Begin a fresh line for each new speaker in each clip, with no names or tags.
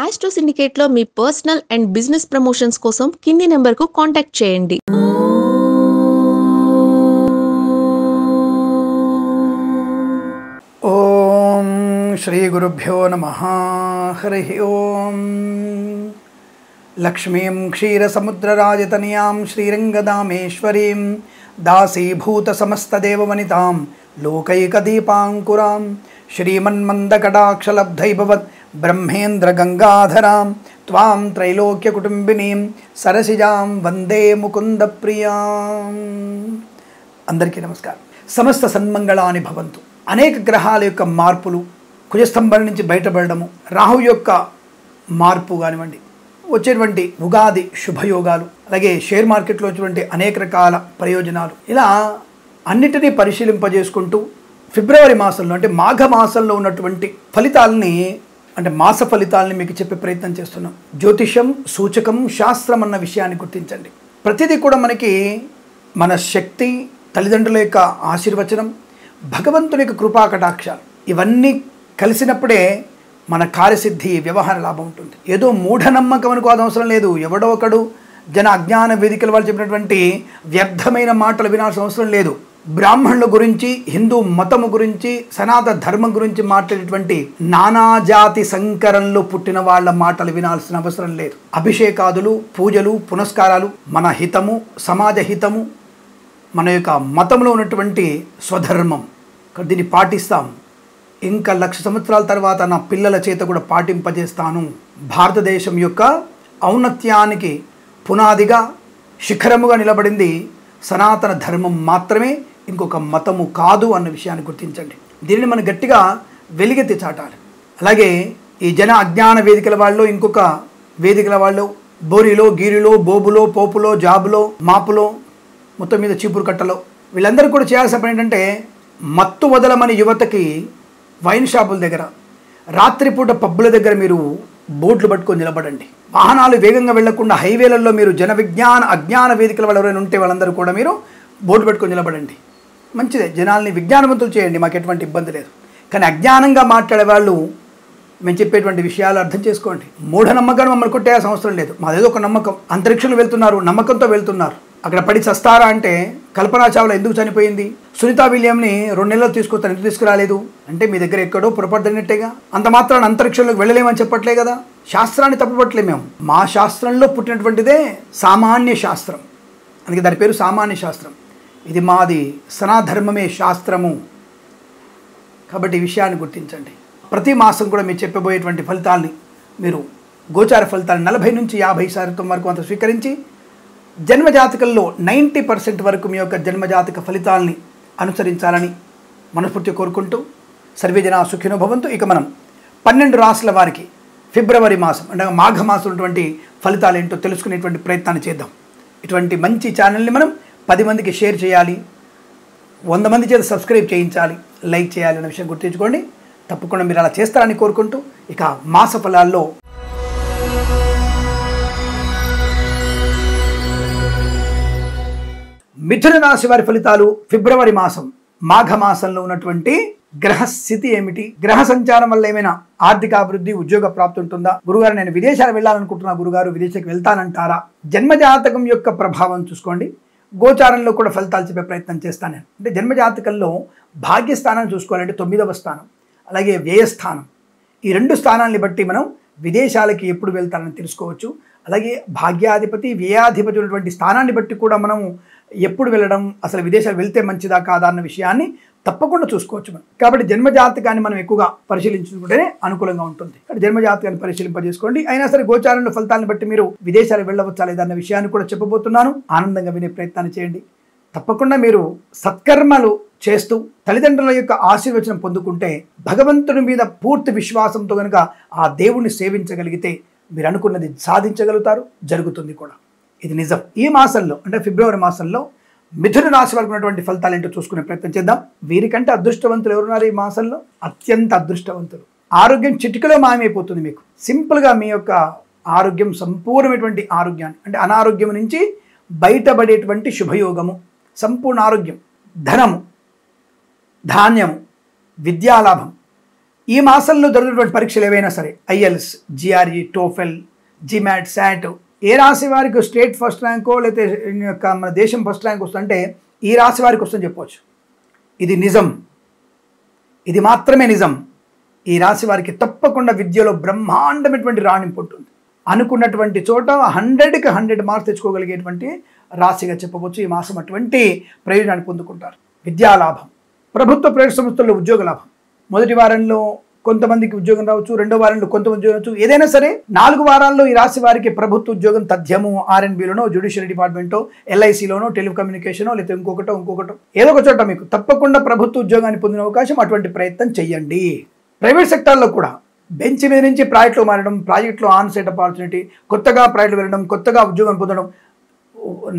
Astro సిండికేట్లో మీ personal and business promotions కోసం కింది నెంబర్కు కాంటాక్ట్ చేయండి.
ఓం శ్రీ గురుభ్యో నమః. హరి ఓం. లక్ష్మీం క్షీరసముద్రరాజతనయాం శ్రీరంగదామేశ్వరీం దాసీభూత సమస్తదేవవనితాం లోకైకదీపాంకురాం శ్రీమన్మందకటాక్షలబ్ధైభవత్ బ్రహ్మేంద్ర గంగాధరాం త్వాం త్రైలోక్యకుటుంబినీం సరసిజాం వందే ముకుంద ప్రియాం. అందరికీ నమస్కారం. సమస్త సన్మంగళాని భవంతు. అనేక గ్రహాల యొక్క మార్పులు, కుజస్తంభం నుంచి బయటపడము, రాహు యొక్క మార్పు కానివ్వండి, వచ్చేటువంటి ఉగాది శుభయోగాలు, అలాగే షేర్ మార్కెట్లో వచ్చేటువంటి అనేక రకాల ప్రయోజనాలు, ఇలా అన్నిటినీ పరిశీలింపజేసుకుంటూ ఫిబ్రవరి మాసంలో అంటే మాఘ మాసంలో ఉన్నటువంటి ఫలితాలని అంటే మాస ఫలితాలని మీకు చెప్పే ప్రయత్నం చేస్తున్నాం. జ్యోతిషం, సూచకం, శాస్త్రం అన్న విషయాన్ని గుర్తించండి. ప్రతిదీ కూడా మనకి మన శక్తి, తల్లిదండ్రుల యొక్క ఆశీర్వచనం, భగవంతుని యొక్క కృపా కటాక్షాలు ఇవన్నీ కలిసినప్పుడే మన కార్యసిద్ధి, వ్యవహార లాభం ఉంటుంది. ఏదో మూఢనమ్మకం అనుకోవడం అవసరం లేదు. ఎవడో ఒకడు జన అజ్ఞాన వేదికల వాళ్ళు చెప్పినటువంటి వ్యర్థమైన మాటలు వినాల్సిన అవసరం లేదు. బ్రాహ్మణుల గురించి, హిందూ మతము గురించి, సనాతన ధర్మం గురించి మాట్లాడేటువంటి నానాజాతి సంకరంలో పుట్టిన వాళ్ళ మాటలు వినాల్సిన అవసరం లేదు. అభిషేకాదులు, పూజలు, పునస్కారాలు మన హితము, సమాజ హితము, మన యొక్క మతంలో ఉన్నటువంటి స్వధర్మం. దీన్ని పాటిస్తాం. ఇంకా 1,00,000 సంవత్సరాల తర్వాత నా పిల్లల చేత కూడా పాటింపజేస్తాను. భారతదేశం యొక్క ఔన్నత్యానికి పునాదిగా, శిఖరముగా నిలబడింది సనాతన ధర్మం మాత్రమే, ఇంకొక మతము కాదు అన్న విషయాన్ని గుర్తించండి. దీనిని మనం గట్టిగా వెలిగెత్తి చాటాలి. అలాగే ఈ జన అజ్ఞాన వేదికల వాళ్ళు, ఇంకొక వేదికల వాళ్ళు బోరిలో, గీరిలో, బోబులో, పోపులో, జాబులో, మాపులో, మొత్తం మీద చీపురు కట్టలో, వీళ్ళందరూ కూడా చేయాల్సిన పని ఏంటంటే మత్తు వదలమని యువతకి వైన్ షాపుల దగ్గర, రాత్రిపూట పబ్బుల దగ్గర మీరు బోట్లు పట్టుకొని నిలబడండి. వాహనాలు వేగంగా వెళ్లకుండా హైవేలలో మీరు జన విజ్ఞాన అజ్ఞాన వేదికల వాళ్ళు ఎవరైనా ఉంటే వాళ్ళందరూ కూడా మీరు బోట్లు పెట్టుకొని నిలబడండి. మంచిదే, జనాల్ని విజ్ఞానవంతులు చేయండి, మాకు ఎటువంటి ఇబ్బంది లేదు. కానీ అజ్ఞానంగా మాట్లాడే వాళ్ళు మేము చెప్పేటువంటి విషయాలు అర్థం చేసుకోండి. మూఢనమ్మకాన్ని మమ్మల్ని కొట్టేయాల్సిన అవసరం లేదు. మాదేదో ఒక నమ్మకం. అంతరిక్షంలో వెళ్తున్నారు, నమ్మకంతో వెళ్తున్నారు. అక్కడ పడి చస్తారా అంటే కల్పనా చావ్లా ఎందుకు చనిపోయింది? సునీతా విలియంని 2 నెలలు తీసుకొస్తాను, ఎందుకు తీసుకురాలేదు అంటే మీ దగ్గర ఎక్కడో పొరపాటు జరిగినట్టేగా. అంత మాత్రాన్ని అంతరిక్షంలోకి వెళ్ళలేమని చెప్పట్లే కదా. శాస్త్రాన్ని తప్పుపట్టలే మేము. మా శాస్త్రంలో పుట్టినటువంటిదే సామాన్య శాస్త్రం, అందుకే దాని పేరు సామాన్య శాస్త్రం. ఇది మాది సనాధర్మమే శాస్త్రము. కాబట్టి ఈ విషయాన్ని గుర్తించండి. ప్రతి మాసం కూడా మీరు చెప్పబోయేటువంటి ఫలితాలని మీరు గోచార ఫలితాలు 40 నుంచి 50% వరకు అంత స్వీకరించి జన్మజాతకంలో 90% వరకు మీ యొక్క జన్మజాతక ఫలితాలని అనుసరించాలని మనస్ఫూర్తిగా కోరుకుంటూ సర్వేజన సుఖినో భవంతు. ఇక మనం 12 రాశుల వారికి ఫిబ్రవరి మాసం అంటే మాఘ మాసం ఉన్నటువంటి ఫలితాలు ఏంటో తెలుసుకునేటువంటి ప్రయత్నాన్ని చేద్దాం. ఇటువంటి మంచి ఛానల్ని మనం 10 మందికి షేర్ చేయాలి, 100 మంది చేత సబ్స్క్రైబ్ చేయించాలి, లైక్ చేయాలి అనే విషయం గుర్తుంచుకోండి. తప్పకుండా మీరు అలా చేస్తారని కోరుకుంటూ ఇక మాస ఫలాల్లో మిథున రాశి వారి ఫలితాలు ఫిబ్రవరి మాసం మాఘ మాసంలో ఉన్నటువంటి గ్రహస్థితి ఏమిటి? గ్రహ సంచారం వల్ల ఏమైనా ఆర్థిక అభివృద్ధి, ఉద్యోగ ప్రాప్తి ఉంటుందా? గురుగారు నేను విదేశాలు వెళ్ళాలనుకుంటున్నా, గురుగారు విదేశాలకు వెళ్తానంటారా? జన్మజాతకం యొక్క ప్రభావం చూసుకోండి. గోచారంలో కూడా ఫలితాలు చెప్పే ప్రయత్నం చేస్తాను నేను. అంటే జన్మజాతకంలో భాగ్యస్థానాన్ని చూసుకోవాలంటే 9వ స్థానం, అలాగే వ్యయస్థానం, ఈ 2 స్థానాన్ని బట్టి మనం విదేశాలకి ఎప్పుడు వెళ్తానని తెలుసుకోవచ్చు. అలాగే భాగ్యాధిపతి, వ్యయాధిపతి ఉన్నటువంటి స్థానాన్ని బట్టి కూడా మనం ఎప్పుడు వెళ్ళడం, అసలు విదేశాలు వెళ్తే మంచిదా కాదా అన్న విషయాన్ని తప్పకుండా చూసుకోవచ్చు మనం. కాబట్టి జన్మజాతకాన్ని మనం ఎక్కువగా పరిశీలించుకుంటేనే అనుకూలంగా ఉంటుంది. కాబట్టి జన్మజాతకాన్ని పరిశీలింపజేసుకోండి. అయినా సరే గోచారంలో ఫలితాలను బట్టి మీరు విదేశాలు వెళ్ళవచ్చా లేదా అన్న విషయాన్ని కూడా చెప్పబోతున్నాను. ఆనందంగా వినే ప్రయత్నాన్ని చేయండి. తప్పకుండా మీరు సత్కర్మలు చేస్తూ తల్లిదండ్రుల యొక్క ఆశీర్వచనం పొందుకుంటే, భగవంతుని మీద పూర్తి విశ్వాసంతో కనుక ఆ దేవుణ్ణి సేవించగలిగితే మీరు అనుకున్నది సాధించగలుగుతారు, జరుగుతుంది కూడా. ఇది నిజం. ఈ మాసంలో అంటే ఫిబ్రవరి మాసంలో మిథున రాశి వారికి ఉన్నటువంటి ఫలితాలు ఏంటో చూసుకునే ప్రయత్నం చేద్దాం. వీరికంటే అదృష్టవంతులు ఎవరున్నారు ఈ మాసంలో? అత్యంత అదృష్టవంతులు. ఆరోగ్యం చిటికలో మాయమైపోతుంది మీకు. సింపుల్గా మీ యొక్క ఆరోగ్యం, సంపూర్ణమైనటువంటి ఆరోగ్యాన్ని అంటే అనారోగ్యం నుంచి బయటపడేటువంటి శుభయోగము, సంపూర్ణ ఆరోగ్యం, ధనము, ధాన్యము, విద్యాలాభం, ఈ మాసంలో జరుగుతున్నటువంటి పరీక్షలు ఏవైనా సరే, IELTS, GRE, TOEFL, GMAT, SAT, ఏ రాశి వారికి స్టేట్ ఫస్ట్ ర్యాంకో లేకపోతే మన దేశం ఫస్ట్ ర్యాంక్ వస్తుందంటే ఈ రాశి వారికి వస్తుందని చెప్పవచ్చు. ఇది నిజం, ఇది మాత్రమే నిజం. ఈ రాశి వారికి తప్పకుండా విద్యలో బ్రహ్మాండమైనటువంటి రాణింపు ఉంటుంది. అనుకున్నటువంటి చోట 100కి 100 మార్క్స్ తెచ్చుకోగలిగేటువంటి రాశిగా చెప్పవచ్చు. ఈ మాసం అటువంటి ప్రయోజనాన్ని పొందుకుంటారు. విద్యాలాభం, ప్రభుత్వ ప్రైవేట్ సంస్థల్లో ఉద్యోగ లాభం. మొదటి వారంలో కొంతమందికి ఉద్యోగం రావచ్చు, రెండో వారంలో కొంతమంది ఉద్యోగం రావచ్చు. ఏదైనా సరే 4 వారాల్లో ఈ రాశి వారికి ప్రభుత్వ ఉద్యోగం తథ్యము. ఆర్ఎన్బిలోనో, జ్యుడిషియరీ డిపార్ట్మెంటో, ఎల్ఐసిలోనో, టెలికమ్యూనికేషనో లేకపోతే ఇంకొకటో ఏదో ఒక చోట మీకు తప్పకుండా ప్రభుత్వ ఉద్యోగాన్ని పొందిన అవకాశం. అటువంటి ప్రయత్నం చెయ్యండి. ప్రైవేట్ సెక్టార్లో కూడా బెంచ్ మీద నుంచి ప్రాజెక్టులో మారడం, ప్రాజెక్టులో ఆన్ సైట్ ఆపర్చునిటీ, కొత్తగా ప్రాజెక్టు వెళ్ళడం, కొత్తగా ఉద్యోగం పొందడం.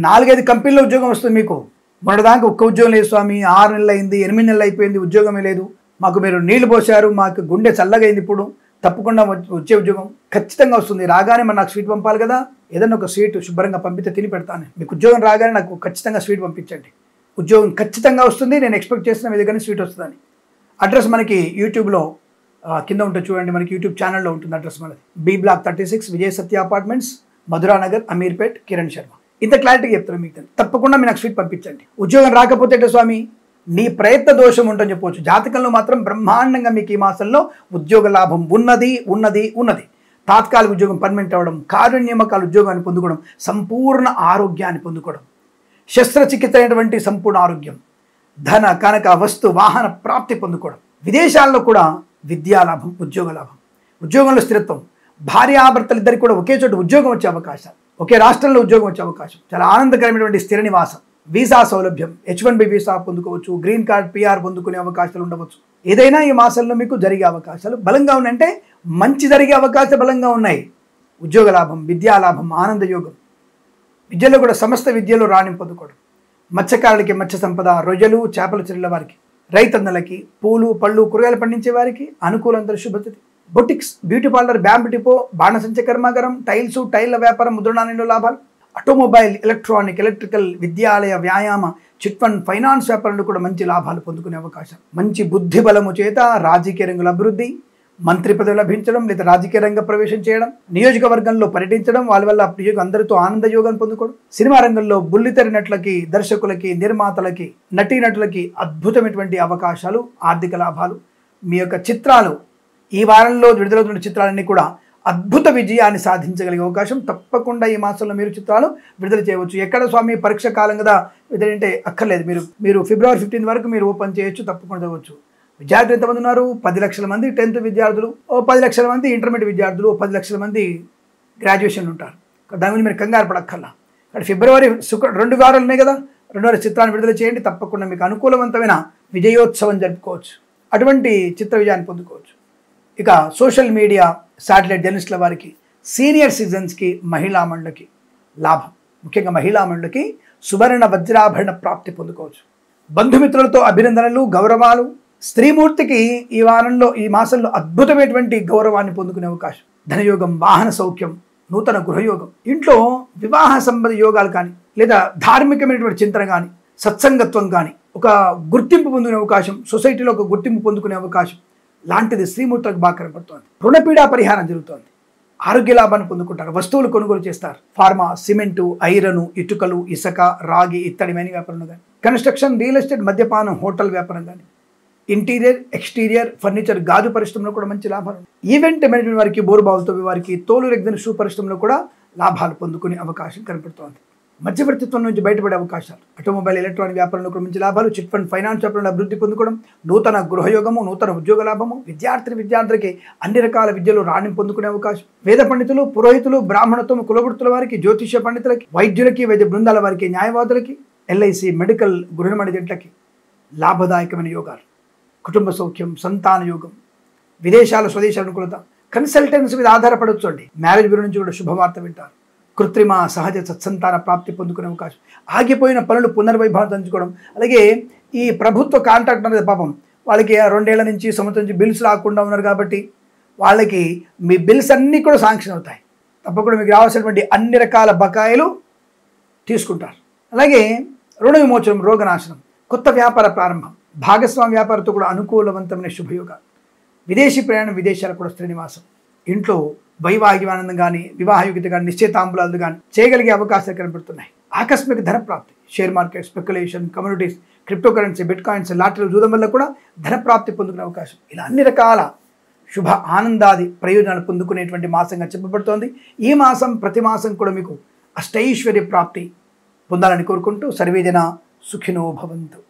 4-5 కంపెనీలో ఉద్యోగం వస్తుంది మీకు. మొన్నటిదాకా ఒక్క ఉద్యోగం లేదు స్వామి, 6 నెలలు అయింది, 8 నెలలు అయిపోయింది, ఉద్యోగమే లేదు, మాకు మీరు నీళ్లు పోసారు, మాకు గుండె చల్లగైంది, ఇప్పుడు తప్పకుండా వచ్చే ఉద్యోగం ఖచ్చితంగా వస్తుంది. రాగానే మరి నాకు స్వీట్ పంపాలి కదా, ఏదన్నా ఒక స్వీట్ శుభ్రంగా పంపితే తిని పెడతాను. మీకు ఉద్యోగం రాగానే నాకు ఖచ్చితంగా స్వీట్ పంపించండి, ఉద్యోగం ఖచ్చితంగా వస్తుంది, నేను ఎక్స్పెక్ట్ చేస్తున్న మీ దగ్గర స్వీట్ వస్తుందని. అడ్రస్ మనకి యూట్యూబ్లో కింద ఉంటుంది చూడండి, మనకి యూట్యూబ్ ఛానల్లో ఉంటుంది అడ్రస్ మనది. బి బ్లాక్ 36, విజయ్ సత్య అపార్ట్మెంట్స్, మధురానగర్, అమీర్పేట్, కిరణ్ శర్మ. ఇంత క్లారిటీగా చెప్తాను మీకు. తప్పకుండా మీరు నాకు స్వీట్ పంపించండి. ఉద్యోగం రాకపోతే అంటే స్వామి నీ ప్రయత్న దోషం ఉంటుందని చెప్పవచ్చు. జాతకంలో మాత్రం బ్రహ్మాండంగా మీకు ఈ మాసంలో ఉద్యోగ లాభం ఉన్నది. తాత్కాలిక ఉద్యోగం పర్మనెంట్ అవ్వడం, కార్యనియామకాల ఉద్యోగాన్ని పొందుకోవడం, సంపూర్ణ ఆరోగ్యాన్ని పొందుకోవడం, శస్త్రచికిత్స అయినటువంటి సంపూర్ణ ఆరోగ్యం, ధన కనక వస్తు వాహన ప్రాప్తి పొందుకోవడం, విదేశాల్లో కూడా విద్యాలాభం, ఉద్యోగ లాభం, ఉద్యోగంలో స్థిరత్వం, భార్యాభర్తలు ఇద్దరికి కూడా ఒకే చోట ఉద్యోగం వచ్చే అవకాశం, ఒకే రాష్ట్రంలో ఉద్యోగం వచ్చే అవకాశం, చాలా ఆనందకరమైనటువంటి స్థిర నివాసం, వీసా సౌలభ్యం, H1B వీసా పొందుకోవచ్చు, గ్రీన్ కార్డ్, PR పొందుకునే అవకాశాలు ఉండవచ్చు. ఏదైనా ఈ మాసంలో మీకు జరిగే అవకాశాలు బలంగా ఉన్నాయంటే మంచి జరిగే అవకాశాలు బలంగా ఉన్నాయి. ఉద్యోగ లాభం, విద్యాలాభం, ఆనంద యోగం, విద్యలో కూడా సమస్త విద్యలో రాణింపు పొందుకోవడం, మత్స్యకారులకి మత్స్య సంపద, రొయ్యలు, చేపల చెరువుల వారికి, రైతన్నలకి, పూలు పళ్ళు కూరగాయలు పండించే వారికి అనుకూలంత శుభతిథి. Boutiques, beauty parlour, bamboo depot, బాణసంచ కర్మాగారం, టైల్స్, టైళ్ల వ్యాపారం, ముద్రణాలలో లాభాలు, ఆటోమొబైల్, ఎలక్ట్రానిక్, ఎలక్ట్రికల్, విద్యాలయ, వ్యాయామ, చిట్ ఫండ్, ఫైనాన్స్ వ్యాపారంలో కూడా మంచి లాభాలు పొందుకునే అవకాశం. మంచి బుద్ధి బలము చేత రాజకీయ రంగుల అభివృద్ధి, మంత్రి పదవి లభించడం లేదా రాజకీయ రంగ ప్రవేశం చేయడం, నియోజకవర్గంలో పర్యటించడం, వాళ్ళ వల్ల అందరితో ఆనంద యోగాన్ని పొందుకోవడం, సినిమా రంగంలో బుల్లితెర నటులకి, దర్శకులకి, నిర్మాతలకి, నటీనటులకి అద్భుతమైనటువంటి అవకాశాలు, ఆర్థిక లాభాలు. మీ యొక్క చిత్రాలు ఈ వారంలో విడుదలవుతున్న చిత్రాలన్నీ కూడా అద్భుత విజయాన్ని సాధించగలిగే అవకాశం. తప్పకుండా ఈ మాసంలో మీరు చిత్రాలు విడుదల చేయవచ్చు. ఎక్కడ స్వామి పరీక్ష కాలం కదా విడుదలంటే అక్కర్లేదు, మీరు ఫిబ్రవరి 15 వరకు మీరు ఓపెన్ చేయొచ్చు, తప్పకుండా చదవచ్చు. విద్యార్థులు ఎంతమంది ఉన్నారు? 10 లక్షల మంది 10th విద్యార్థులు, 10 లక్షల మంది ఇంటర్మీడియట్ విద్యార్థులు, 10 లక్షల మంది గ్రాడ్యుయేషన్లు ఉంటారు. దాని గురించి మీరు కంగారు పడక్కర్లా. కానీ ఫిబ్రవరి 2 వారాలు ఉన్నాయి కదా, 2 వారాల చిత్రాన్ని విడుదల చేయండి, తప్పకుండా మీకు అనుకూలవంతమైన విజయోత్సవం జరుపుకోవచ్చు, అటువంటి చిత్ర విజయాన్ని పొందుకోవచ్చు. ఇక సోషల్ మీడియా, శాటిలైట్ జర్నలిస్టుల వారికి, సీనియర్ సిటిజన్స్కి, మహిళా మండలికి లాభం, ముఖ్యంగా మహిళా మండలికి సువర్ణ వజ్రాభరణ ప్రాప్తి పొందుకోవచ్చు. బంధుమిత్రులతో అభినందనలు, గౌరవాలు. స్త్రీమూర్తికి ఈ మాసంలో అద్భుతమైనటువంటి గౌరవాన్ని పొందుకునే అవకాశం. ధనయోగం, వాహన సౌఖ్యం, నూతన గృహయోగం, ఇంట్లో వివాహ సంబంధ యోగాలు కానీ లేదా ధార్మికమైనటువంటి చింతన కానీ, సత్సంగత్వం కానీ, ఒక గుర్తింపు పొందుకునే అవకాశం, సొసైటీలో ఒక గుర్తింపు పొందుకునే అవకాశం లాంటిది శ్రీమూర్తులకు బాగా కనపడుతోంది. రుణపీడా పరిహారం జరుగుతోంది. ఆరోగ్య లాభాన్ని పొందుకుంటారు. వస్తువులు కొనుగోలు చేస్తారు. ఫార్మా, సిమెంటు, ఐరను, ఇటుకలు, ఇసుక, రాగి ఇత్తడి మైనింగ్ వ్యాపారం కానీ, కన్స్ట్రక్షన్, రియల్ ఎస్టేట్, మద్యపానం, హోటల్ వ్యాపారం కానీ, ఇంటీరియర్, ఎక్స్టీరియర్, ఫర్నిచర్, గాజు పరిశ్రమలో కూడా మంచి లాభాలు. ఈవెంట్ మేనేజ్మెంట్ వారికి, బోరుబావులతో వారికి, తోలు రెగ్జిన్ షూ పరిశ్రమలో కూడా లాభాలు పొందుకునే అవకాశం కనపడుతోంది. మధ్యవర్తిత్వం నుంచి బయటపడే అవకాశాలు, ఆటోమొబైల్, ఎలక్ట్రానిక్ వ్యాపారంలో కూడా మంచి లాభాలు, చిట్ ఫండ్, ఫైనాన్స్ వ్యాపారంలో అభివృద్ధి పొందుకోవడం, నూతన గృహయోగము, నూతన ఉద్యోగ లాభము, విద్యార్థులకి అన్ని రకాల విద్యలో రాణింపు పొందుకునే అవకాశం. వేద పండితులు, పురోహితులు, బ్రాహ్మణత్వం, కులవృత్తుల వారికి, జ్యోతిష్య పండితులకి, వైద్యులకి, వైద్య బృందాల వారికి, న్యాయవాదులకి, LIC, మెడికల్, గృహనిర్మాణ జట్లకి లాభదాయకమైన యోగాలు. కుటుంబ సౌఖ్యం, సంతాన యోగం, విదేశాల స్వదేశాల అనుకూలత, కన్సల్టెన్సీ మీద ఆధారపడవచ్చు అండి. మ్యారేజ్ బ్యూరో నుంచి కూడా శుభవార్త వింటారు. కృత్రిమ సహజ సత్సంతాన ప్రాప్తి పొందుకునే అవకాశం, ఆగిపోయిన పనులు పునర్వైభవం తెంచుకోవడం. అలాగే ఈ ప్రభుత్వ కాంట్రాక్ట్ అనేది పాపం వాళ్ళకి 2 ఏళ్ల నుంచి, సంవత్సరం నుంచి బిల్స్ రాకుండా ఉన్నారు కాబట్టి వాళ్ళకి మీ బిల్స్ అన్నీ కూడా శాంక్షన్ అవుతాయి. తప్పకుండా మీకు రావాల్సినటువంటి అన్ని రకాల బకాయిలు తీసుకుంటారు. అలాగే రుణ విమోచనం, రోగనాశనం, కొత్త వ్యాపార ప్రారంభం, భాగస్వామి వ్యాపారంతో కూడా అనుకూలవంతమైన శుభయోగాలు. విదేశీ ప్రయాణం, విదేశాలకు కూడా స్త్రీ నివాసం. ఇంట్లో వైవాహిక కానీ వివాహయుక్త కానీ నిశ్చయితాంబులాలు కానీ చేయగలిగే అవకాశాలు కనబడుతున్నాయి. ఆకస్మిక ధన ప్రాప్తి, share market, speculation, communities, crypto currency, bitcoins, లాటరీలు చూడడం వల్ల కూడా ధన ప్రాప్తి పొందుకునే అవకాశం. ఇలా అన్ని రకాల శుభ ఆనందాది ప్రయోజనాలు పొందుకునేటువంటి మాసంగా చెప్పబడుతోంది. ఈ మాసం ప్రతి మాసం కూడా మీకు అష్టైశ్వర్య ప్రాప్తి పొందాలని కోరుకుంటూ సర్వేజన సుఖినో భవంతు.